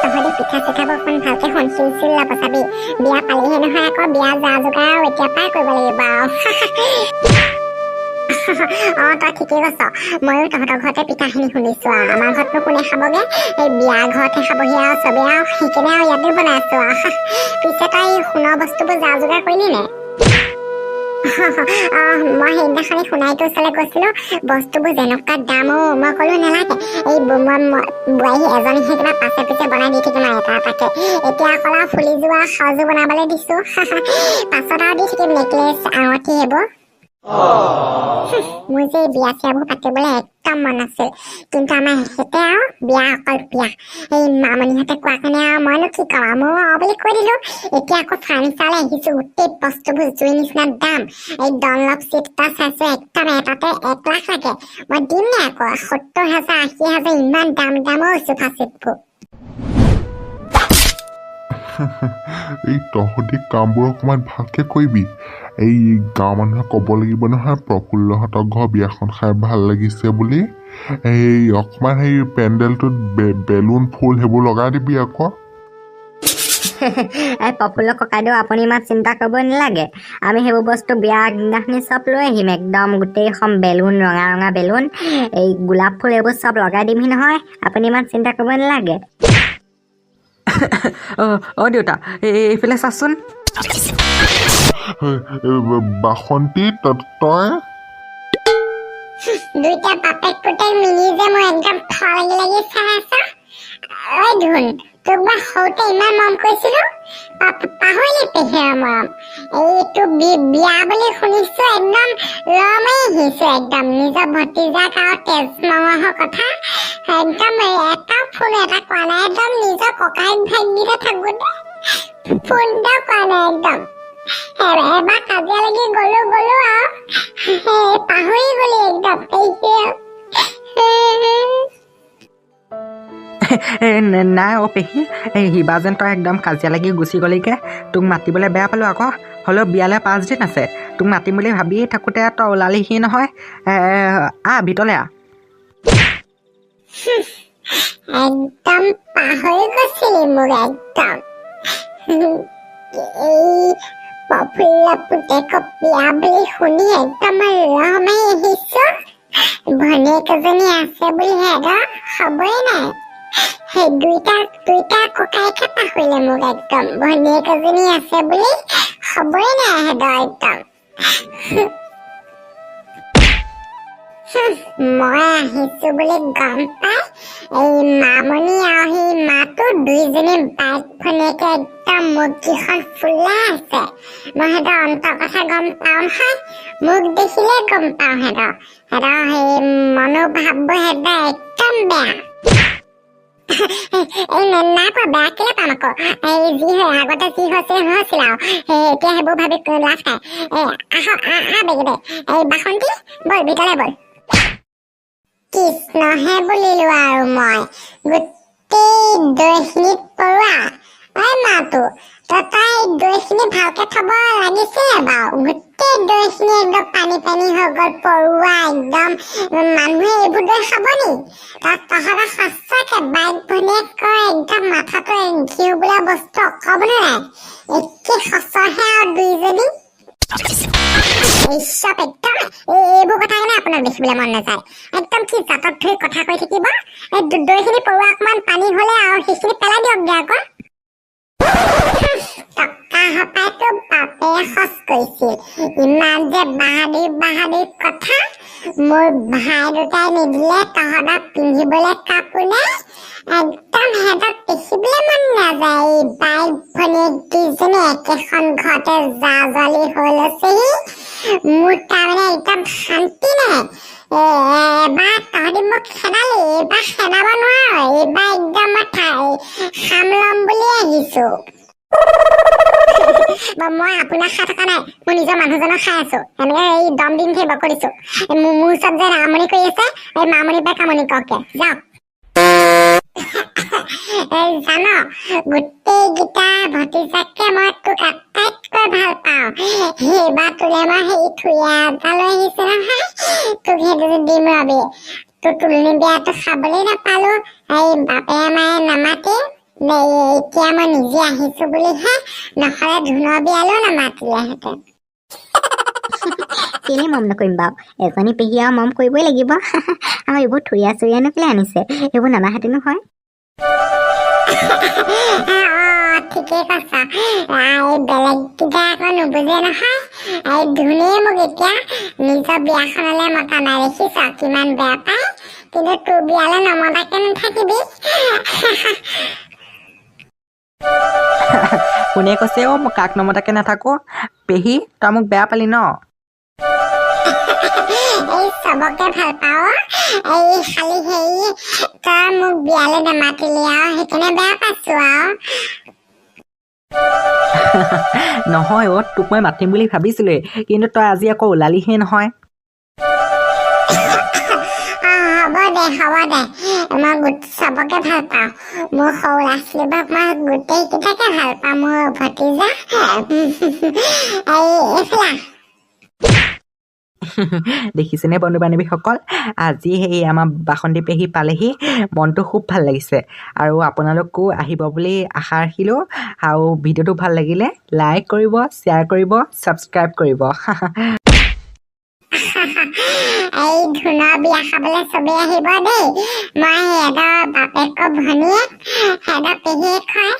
তহঁতি পিঠা চিঠাবোৰ অকণ ভালকে শুনছিল পাচাবি বিয়া পালিহে নহয় আকৌ বিয়া যা যোগাৰ আৰু এতিয়া পাই কৰিব লাগিব আৰু তই ঠিকেই কৈছ ময়ো তহঁতৰ ঘৰতে পিঠাখিনি শুনিছো আৰু আমাৰ ঘৰতনো কোনে খাবগে এই বিয়া ঘৰতহে খাবহি আৰু চবেই আৰু সেইকাৰণে আৰু ইয়াতে বনাইছো আৰু পিছে তই সোণৰ বস্তুবোৰ যা যোগাৰ কৰিলি নে মই সেইদিনাখনি সোণাৰীটোৰ ওচৰলৈ গৈছিলো বস্তুবোৰ যেনেকুৱা দাম মই ক'লো নালাগে এই বোৱাৰী এজনীহে কিবা পাছে পিছে বনাই দি থাকিম আৰু এটা এতিয়া অকল আৰু ফুলি যোৱা সাজু বনাবলৈ দিছো পাছত আৰু দি থাকিম নেকলেছ আঙঠি সেইবোৰ মোৰ যে বিয়া চিয়াবোৰ পাতিবলৈ একদম মন আছিল কিন্তু আমাৰ হেতে আৰু বিয়া অকল বিয়া এই মামণিহঁতে কোৱা কাৰণে আৰু মইনো কি কওঁ মই বুলি কৈ দিলো এতিয়া আকৌ ফাৰ্নিচাৰলৈ আহিছো গোটেই বস্তুবোৰ জুই নিচিনা দাম এই ডনলপ চিট এটা চাইছো একদম এটাতে 1 লাখ লাগে মই দিম নে আকৌ 70,000 80,000 ইমান দামৰ চোফা চিটবোৰ এই তহঁতি কামবোৰ অকণমান ভালকে কৰিবি এই গাঁৱৰ মানুহে ক'ব লাগিব নহয় প্ৰফুল্লহঁতৰ ঘৰ বিয়াখন খাই ভাল লাগিছে বুলি এই অকণমান সেই পেণ্ডেলটোত বেলুন ফুল সেইবোৰ লগাই দিবি আকৌ এই প্ৰফুল্ল ককাইদেউ আপুনি ইমান চিন্তা কৰিব নালাগে আমি সেইবোৰ বস্তু বিয়া আগদিনাখনি চব লৈ আহিম একদম গোটেইখন বেলুন ৰঙা ৰঙা বেলুন এই গোলাপ ফুল এইবোৰ চব লগাই দিমহি নহয় আপুনি ইমান চিন্তা কৰিব নালাগে দেউতা এইফালে চাচোন বাসন্তী তই দুইটা বাপেক পুতেক মিলি যে মই একদম লাগি চাই আছো ঐ ধুন তোক মই সৰুতে ইমান মৰম কৰিছিলো পাহৰিলি পেহীৰ মৰম এইটো বিয়া বুলি শুনিছো একদম লমাই আহিছো একদম নিজৰ ভতিজাক আৰু তেজ মঙহৰ কথা একদম এটা ফোন এটা কোৱা নাই একদম নিজৰ ককাইক ভাগিতে থাকোতে ফোনটা কোৱা নাই একদম এবাৰ কাজিয়া লাগি গলো আৰু পাহৰি গলি একদম নাই পেহী সিবা যেন তই একদম কাজিয়া লাগি গুচি গলিগে তোক মাতিবলৈ বেয়া পালোঁ আকৌ হ'লেও বিয়ালৈ 5 দিন আছে তোক মাতিম বুলি ভাবিয়ে থাকোঁতে তই ওলালিহি নহয় ভিতৰলৈ একদম পাহৰি গৈছিলি মোক একদম প্ৰফুল্ল পুতেকক বিয়া বুলি শুনি একদম ৰমাই আহিছো ভনীয়েক এজনী আছে বুলি হেৰা খবৰে নাই সেই দুইটা ককাইকে পাহৰিলে মোক একদম ভনীয়েক এজনী আছে বুলি খবৰে নাই হেৰা একদম মই আহিছো বুলি গম পাই এই মামণি আৰু সেই মাতো দুইজনী বাইক ভনীয়েকে একদম মুখকেইখন ফুলাই আছে মই সিহঁতৰ অন্তৰ কথা গম পাওঁ নহয় মোক দেখিলে গম পাওঁ সিহঁতৰ সেই মনোভাৱবোৰ সিহঁতৰ একদম বেয়া এই নাই পোৱা বেয়া কেলে পাম আকৌ এই যি হয় আগতে যি হৈছিল আৰু এতিয়া সেইবোৰ ভাবি লাভ নাই আহা বেগিদে এই বাসন্তী বল ভিতৰলৈ বল কৃষ্ণহে বুলিলো আৰু মই গোটেই দৈখিনিত পৰুৱা ঐ মাতো তই দৈখিনি ভালকে থব লাগিছিলে বাৰু গোটেই দৈখিনি একদম পানী হৈ গ'ল পৰুৱা একদম মানুহে এইবোৰ দৈ খাব নি তহঁতৰ সঁচাকে বাইক ভনীয়েকৰ একদম মাথাটো ঘিউ বোলা বস্তু অকবনো নাই একে সঁচৰহে আৰু দুইজনী চব একদম এইবোৰ কথা কাৰণে আপোনাক দেখিবলৈ মন নাযায় একদম কি জাতত ধৰি কথা কৈ থাকিব এই দৈখিনি পৰুৱা অকমান পানী হলে আৰু সেইখিনি পেলাই দিয়ক দিয়া আকৌ টকা হপাইতো বাপে খৰচ কৰিছিল ইমান যে বাহাদুৰ কথা মোৰ ভাই দুটাই নিদিলে তহঁতক পিন্ধিবলৈ কাপোৰ নাই একদম সিহঁতক দেখিবলৈ মন নাযায় এই বাইক ভনীয়েক দুইজনী একেখন ঘৰতে জা জলি হৈ লৈছেহি মোৰ তাৰমানে একদম শান্তি নাই এবাৰ তহঁতি মোক খেদালি এইবাৰ খেদাব নোৱাৰ এইবাৰ একদম মই খাম ল'ম বুলি আহিছো মই আপোনাক খাই থকা নাই মই নিজৰ মানুহজনক খাই আছো এনেকে এই দম দিন থাকিব কৰিছো মোৰ ওচৰত যে আমনি কৰি আছে এই মামনি পাই কামনি কওকে যাওক জান গোটেইকেইটা ভতিজাকে মই তোক আটাইতকৈ ভাল পাওঁ সেইবাৰ তোলে মই সেই থুৰীয়া এটা লৈ আহিছো নহয় তোক সেইটো দিম ৰবি তোৰ তুলনি বিয়াটো খাবলৈ নাপালো এই বাপে মায়ে নামাতি এতিয়া মই নিজে আহিছো বুলিহে, নহ'লে ধুনৰ বিয়ালৈও নামাতিলেহেঁতেন। কেলে মৰম নকৰিম বাৰু, এজনী পেহী আৰু মৰম কৰিবই লাগিব। আৰু এইবোৰ থুৰীয়া চুৰীয়ানো কেলে আনিছে, এইবোৰ নানাহেঁতেনো হয়। ঠিকেই কৈছা। এই বেলেগ কিটা আকৌ নুবুজে নহয়। এই ধুনেই মোক এতিয়া নিজৰ বিয়াখনলৈ মতা নাই, দেখিছ কিমান বেয়া পায়। কিন্তু তোৰ বিয়ালৈ নমতাকে নাথাকিবি। কোনে কৈছে অ' মই কাক নমতাকে নাথাকো? পেহী তই মোক বেয়া পালি ন? এই চবকে ভাল পাওঁ। এই খালি হেৰি তই মোক বিয়ালৈ নামাতিলি আৰু সেইকাৰণে বেয়া পাইছো আৰু। নহয় অ' তোক মই মাতিম বুলি ভাবিছিলোৱেই, কিন্তু তই আজি আকৌ ওলালিহে নহয়। হ'ব দে মই চবকে ভাল পাওঁ। মোৰ সৰু ল'ৰা ছোৱালীবোৰক মই গোটেইকেইটাকে ভাল পাওঁ। মোৰ ভতিজা এইফালে দেখিছেনে বন্ধু বান্ধৱীসকল, আজি সেই আমাৰ বাসন্তী পেহী পালেহি, মনটো খুব ভাল লাগিছে। আৰু আপোনালোকো আহিব বুলি আশা ৰাখিলোঁ। আৰু ভিডিঅ'টো ভাল লাগিলে লাইক কৰিব, শ্বেয়াৰ কৰিব, ছাবস্ক্ৰাইব কৰিব। এই ধুনৰ বিয়া খাবলৈ চবেই আহিব দেই। মই সিহঁতৰ বাপেকৰ ভনীয়েক, সিহঁতৰ পেহীয়েক হয়।